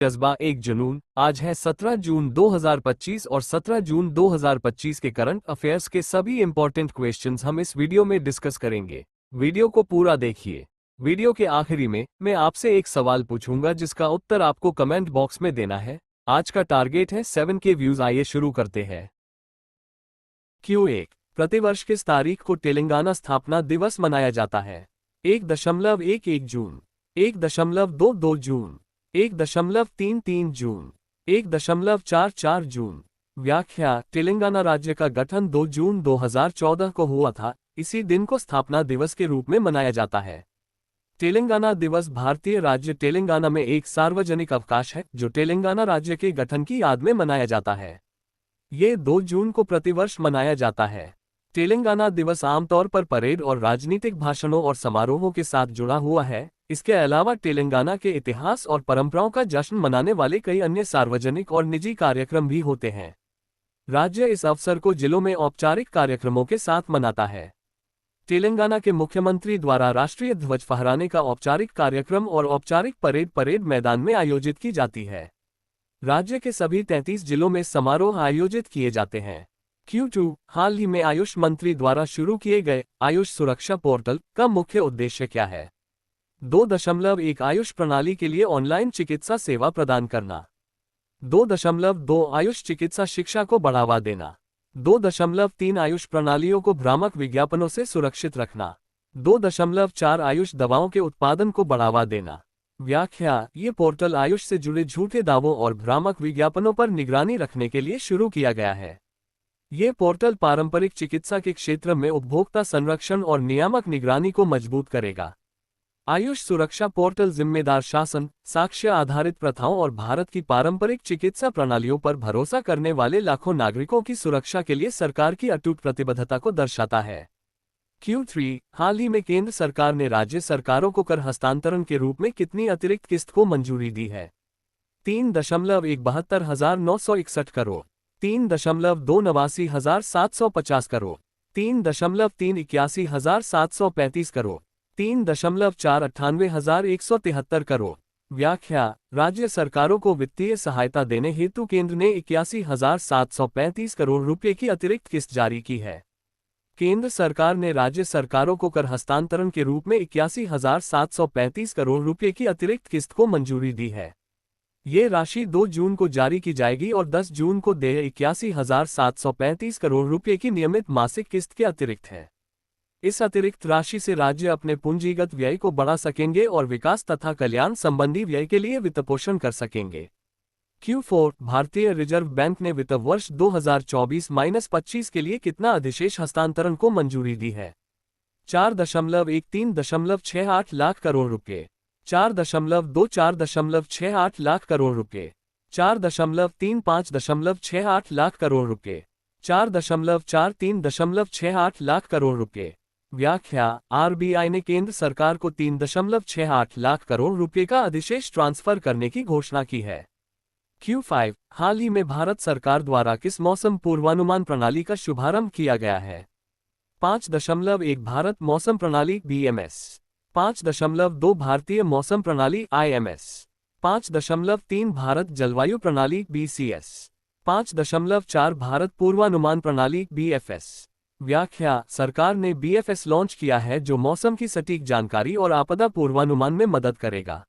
जज्बा एक जुनून। आज है 17 जून 2025 और 17 जून 2025 के करंट अफेयर्स के सभी इंपॉर्टेंट क्वेश्चंस हम इस वीडियो में डिस्कस करेंगे। वीडियो को पूरा देखिए। वीडियो के आखिरी में मैं आपसे एक सवाल पूछूंगा जिसका उत्तर आपको कमेंट बॉक्स में देना है। आज का टारगेट है 7K व्यूज। आइए शुरू करते हैं। Q1 प्रतिवर्ष किस तारीख को तेलंगाना स्थापना दिवस मनाया जाता है? 1.11 जून, 1.22 जून, 1.33 जून, 1.44 जून। व्याख्या: तेलंगाना राज्य का गठन 2 जून 2014 को हुआ था। इसी दिन को स्थापना दिवस के रूप में मनाया जाता है। तेलंगाना दिवस भारतीय राज्य तेलंगाना में एक सार्वजनिक अवकाश है जो तेलंगाना राज्य के गठन की याद में मनाया जाता है। ये 2 जून को प्रतिवर्ष मनाया जाता है। तेलंगाना दिवस आमतौर पर परेड और राजनीतिक भाषणों और समारोहों के साथ जुड़ा हुआ है। इसके अलावा तेलंगाना के इतिहास और परंपराओं का जश्न मनाने वाले कई अन्य सार्वजनिक और निजी कार्यक्रम भी होते हैं। राज्य इस अवसर को जिलों में औपचारिक कार्यक्रमों के साथ मनाता है। तेलंगाना के मुख्यमंत्री द्वारा राष्ट्रीय ध्वज फहराने का औपचारिक कार्यक्रम और औपचारिक परेड मैदान में आयोजित की जाती है। राज्य के सभी 33 जिलों में समारोह आयोजित किए जाते हैं। Q2 हाल ही में आयुष मंत्री द्वारा शुरू किए गए आयुष सुरक्षा पोर्टल का मुख्य उद्देश्य क्या है? 2.1 आयुष प्रणाली के लिए ऑनलाइन चिकित्सा सेवा प्रदान करना। 2.2 आयुष चिकित्सा शिक्षा को बढ़ावा देना। 2.3 आयुष प्रणालियों को भ्रामक विज्ञापनों से सुरक्षित रखना। 2.4 आयुष दवाओं के उत्पादन को बढ़ावा देना। व्याख्या: ये पोर्टल आयुष से जुड़े झूठे दावों और भ्रामक विज्ञापनों पर निगरानी रखने के लिए शुरू किया गया है। ये पोर्टल पारंपरिक चिकित्सा के क्षेत्र में उपभोक्ता संरक्षण और नियामक निगरानी को मजबूत करेगा। आयुष सुरक्षा पोर्टल जिम्मेदार शासन, साक्ष्य आधारित प्रथाओं और भारत की पारंपरिक चिकित्सा प्रणालियों पर भरोसा करने वाले लाखों नागरिकों की सुरक्षा के लिए सरकार की अटूट प्रतिबद्धता को दर्शाता है। Q3 हाल ही में केंद्र सरकार ने राज्य सरकारों को कर हस्तांतरण के रूप में कितनी अतिरिक्त किस्त को मंजूरी दी है? 3.172,961 करोड़, 3.289,750 करोड़, 3.381,735 करोड़, 3.498,173 करोड़। व्याख्या: राज्य सरकारों को वित्तीय सहायता देने हेतु केंद्र ने 81,735 करोड़ रुपये की अतिरिक्त किस्त जारी की है। केंद्र सरकार ने राज्य सरकारों को कर हस्तांतरण के रूप में 81,735 करोड़ रुपये की अतिरिक्त किस्त को मंजूरी दी है। ये राशि 2 जून को जारी की जाएगी और 10 जून को देय 81,735 करोड़ रुपये की नियमित मासिक किस्त के अतिरिक्त है। इस अतिरिक्त राशि से राज्य अपने पूंजीगत व्यय को बढ़ा सकेंगे और विकास तथा कल्याण संबंधी व्यय के लिए वित्तपोषण कर सकेंगे। Q4 भारतीय रिजर्व बैंक ने वित्त वर्ष 2024-25 के लिए कितना अधिशेष हस्तांतरण को मंजूरी दी है? 4.1368 लाख करोड़ रुपये, 4.2468 लाख करोड़ रुपये, 4.3568 लाख करोड़ रुपये, 4.4368 लाख करोड़ रुपये। व्याख्या: RBI ने केंद्र सरकार को 3.68 लाख करोड़ रुपये का अधिशेष ट्रांसफर करने की घोषणा की है। Q5 हाल ही में भारत सरकार द्वारा किस मौसम पूर्वानुमान प्रणाली का शुभारंभ किया गया है? 5.1 भारत मौसम प्रणाली BMS, 5.2 भारतीय मौसम प्रणाली IMS, 5.3 भारत जलवायु प्रणाली BCS, 5.4 भारत पूर्वानुमान प्रणाली BFS। व्याख्या: सरकार ने BFS लॉन्च किया है जो मौसम की सटीक जानकारी और आपदा पूर्वानुमान में मदद करेगा।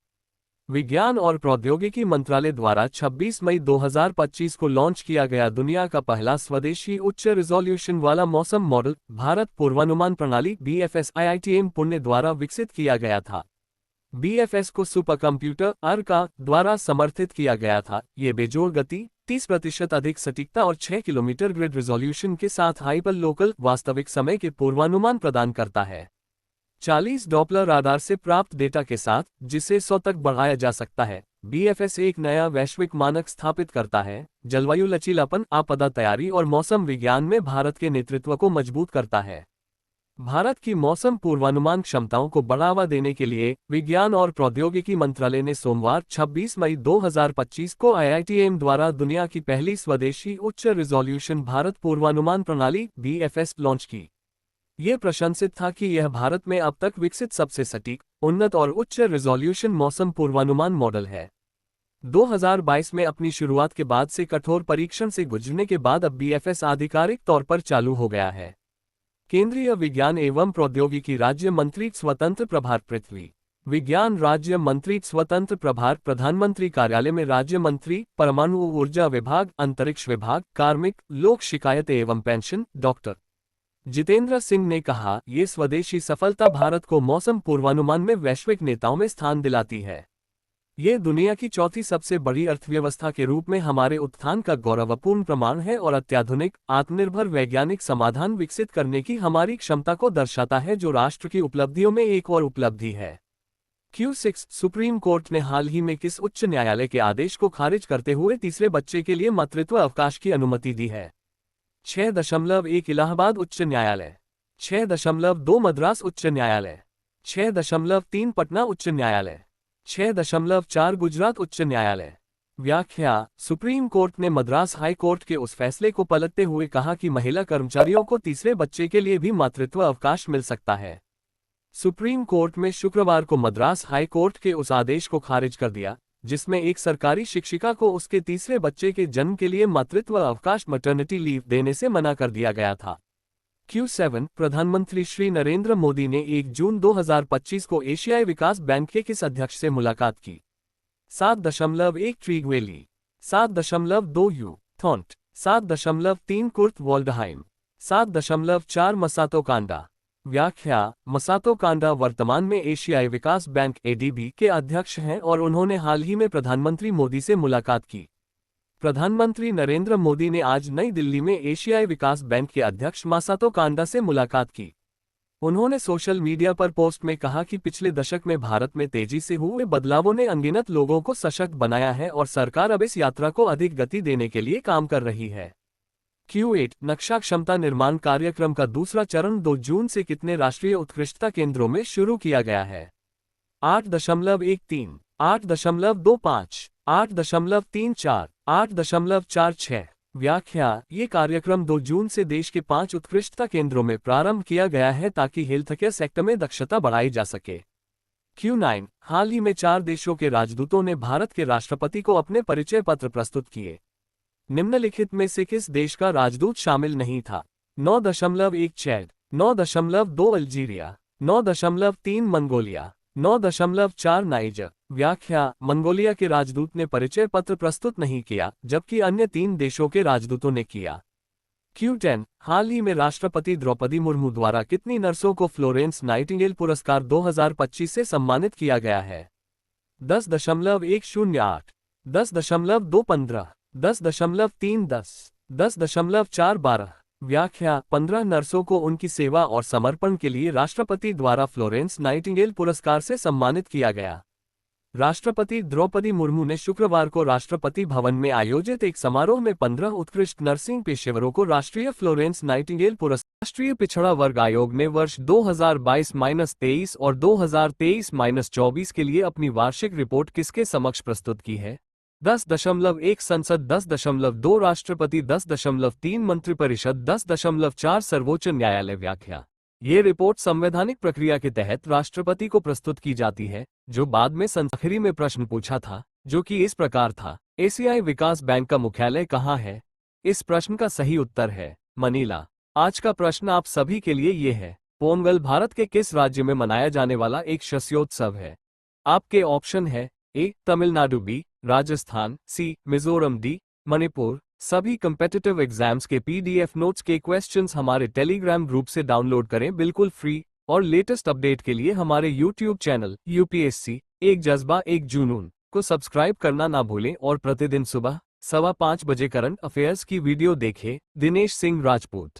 विज्ञान और प्रौद्योगिकी मंत्रालय द्वारा 26 मई 2025 को लॉन्च किया गया दुनिया का पहला स्वदेशी उच्च रिजोल्यूशन वाला मौसम मॉडल भारत पूर्वानुमान प्रणाली BFS IITM पुणे द्वारा विकसित किया गया था। BFS को सुपर कंप्यूटर अर्का द्वारा समर्थित किया गया था। ये बेजोड़ गति, 30% अधिक सटीकता और 6 किलोमीटर ग्रिड रिजोल्यूशन के साथ हाइपर लोकल वास्तविक समय के पूर्वानुमान प्रदान करता है। 40 डॉपलर राडार से प्राप्त डेटा के साथ, जिसे 100 तक बढ़ाया जा सकता है, BFS एक नया वैश्विक मानक स्थापित करता है। जलवायु लचीलापन, आपदा तैयारी और मौसम विज्ञान में भारत के नेतृत्व को मजबूत करता है। भारत की मौसम पूर्वानुमान क्षमताओं को बढ़ावा देने के लिए विज्ञान और प्रौद्योगिकी मंत्रालय ने सोमवार 26 मई 2025 को IITM द्वारा दुनिया की पहली स्वदेशी उच्च रिजोल्यूशन भारत पूर्वानुमान प्रणाली BFS लॉन्च की। ये प्रशंसित था कि यह भारत में अब तक विकसित सबसे सटीक, उन्नत और उच्च रिजोल्यूशन मौसम पूर्वानुमान मॉडल है। 2022 में अपनी शुरुआत के बाद से कठोर परीक्षण से गुजरने के बाद अब बीएफएस आधिकारिक तौर पर चालू हो गया है। केंद्रीय विज्ञान एवं प्रौद्योगिकी राज्य मंत्री स्वतंत्र प्रभार पृथ्वी विज्ञान राज्य मंत्री स्वतंत्र प्रभार प्रधानमंत्री कार्यालय में राज्य मंत्री परमाणु ऊर्जा विभाग अंतरिक्ष विभाग कार्मिक लोक शिकायत एवं पेंशन डॉक्टर जितेंद्र सिंह ने कहा, ये स्वदेशी सफलता भारत को मौसम पूर्वानुमान में वैश्विक नेताओं में स्थान दिलाती है। ये दुनिया की चौथी सबसे बड़ी अर्थव्यवस्था के रूप में हमारे उत्थान का गौरवपूर्ण प्रमाण है और अत्याधुनिक आत्मनिर्भर वैज्ञानिक समाधान विकसित करने की हमारी क्षमता को दर्शाता है, जो राष्ट्र की उपलब्धियों में एक और उपलब्धि है। Q6 सुप्रीम कोर्ट ने हाल ही में किस उच्च न्यायालय के आदेश को खारिज करते हुए तीसरे बच्चे के लिए मातृत्व अवकाश की अनुमति दी है? 6.1 इलाहाबाद उच्च न्यायालय, 6.2 मद्रास उच्च न्यायालय, 6.3 पटना उच्च न्यायालय, 6.4 गुजरात उच्च न्यायालय। व्याख्या: सुप्रीम कोर्ट ने मद्रास हाई कोर्ट के उस फैसले को पलटते हुए कहा कि महिला कर्मचारियों को तीसरे बच्चे के लिए भी मातृत्व अवकाश मिल सकता है। सुप्रीम कोर्ट में शुक्रवार को मद्रास हाई कोर्ट के उस आदेश को खारिज कर दिया, जिसमें एक सरकारी शिक्षिका को उसके तीसरे बच्चे के जन्म के लिए मातृत्व अवकाश मैटरनिटी लीव देने से मना कर दिया गया था। Q7 प्रधानमंत्री श्री नरेंद्र मोदी ने 1 जून 2025 को एशियाई विकास बैंक के किस अध्यक्ष से मुलाकात की? 7.1 ट्रीगवेली, 7.2 यू थॉन्ट, 7.3 कुर्ट वॉल्डहाइम, 7.4 मसातो कांडा। व्याख्या: मसातो कांडा वर्तमान में एशियाई विकास बैंक ADB के अध्यक्ष हैं और उन्होंने हाल ही में प्रधानमंत्री मोदी से मुलाकात की। प्रधानमंत्री नरेंद्र मोदी ने आज नई दिल्ली में एशियाई विकास बैंक के अध्यक्ष मसातो कांडा से मुलाकात की। उन्होंने सोशल मीडिया पर पोस्ट में कहा कि पिछले दशक में भारत में तेजी से हुए बदलावों ने अनगिनत लोगों को सशक्त बनाया है और सरकार अब इस यात्रा को अधिक गति देने के लिए काम कर रही है। Q8 नक्शा क्षमता निर्माण कार्यक्रम का दूसरा चरण 2 जून से कितने राष्ट्रीय उत्कृष्टता केंद्रों में शुरू किया गया है? 8.13, 8.25, 8.34, 8.46। व्याख्या: ये कार्यक्रम 2 जून से देश के 5 उत्कृष्टता केंद्रों में प्रारंभ किया गया है ताकि हेल्थकेयर सेक्टर में दक्षता बढ़ाई जा सके। Q9 हाल ही में 4 देशों के राजदूतों ने भारत के राष्ट्रपति को अपने परिचय पत्र प्रस्तुत किए। निम्नलिखित में से किस देश का राजदूत शामिल नहीं था? 9.1 चैड, 9.2 अल्जीरिया, 9.3 मंगोलिया, 9.4 नाइजर। व्याख्या: मंगोलिया के राजदूत ने परिचय पत्र प्रस्तुत नहीं किया, जबकि अन्य 3 देशों के राजदूतों ने किया। Q10 हाल ही में राष्ट्रपति द्रौपदी मुर्मू द्वारा कितनी नर्सों को फ्लोरेंस नाइटिंगेल पुरस्कार 2025 से सम्मानित किया गया है? 10.108, 10.215, 10.310, 10.412। व्याख्या: 15 नर्सों को उनकी सेवा और समर्पण के लिए राष्ट्रपति द्वारा फ्लोरेंस नाइटिंगेल पुरस्कार से सम्मानित किया गया। राष्ट्रपति द्रौपदी मुर्मू ने शुक्रवार को राष्ट्रपति भवन में आयोजित एक समारोह में 15 उत्कृष्ट नर्सिंग पेशेवरों को राष्ट्रीय फ्लोरेंस नाइटिंगेल पुरस्कार। राष्ट्रीय पिछड़ा वर्ग आयोग ने वर्ष 2022-23 और 2023-24 के लिए अपनी वार्षिक रिपोर्ट किसके समक्ष प्रस्तुत की है? 10.1 संसद, 10.2 राष्ट्रपति, 10.3 मंत्रिपरिषद, 10.4 सर्वोच्च न्यायालय। व्याख्या: ये रिपोर्ट संवैधानिक प्रक्रिया के तहत राष्ट्रपति को प्रस्तुत की जाती है, जो बाद में आखिरी में प्रश्न पूछा था, जो कि इस प्रकार था: एशियाई विकास बैंक का मुख्यालय कहाँ है? इस प्रश्न का सही उत्तर है मनीला। आज का प्रश्न आप सभी के लिए ये है: पोंगल भारत के किस राज्य में मनाया जाने वाला एक शस्योत्सव है? आपके ऑप्शन है: ए तमिलनाडु, बी राजस्थान, सी मिजोरम, डी मणिपुर। सभी कम्पिटिटिव एग्जाम्स के PDF नोट्स के क्वेश्चंस हमारे टेलीग्राम ग्रुप से डाउनलोड करें बिल्कुल फ्री, और लेटेस्ट अपडेट के लिए हमारे YouTube चैनल UPSC एक जज्बा एक जुनून को सब्सक्राइब करना ना भूलें और प्रतिदिन सुबह 5:15 बजे करंट अफेयर्स की वीडियो देखें। दिनेश सिंह राजपूत।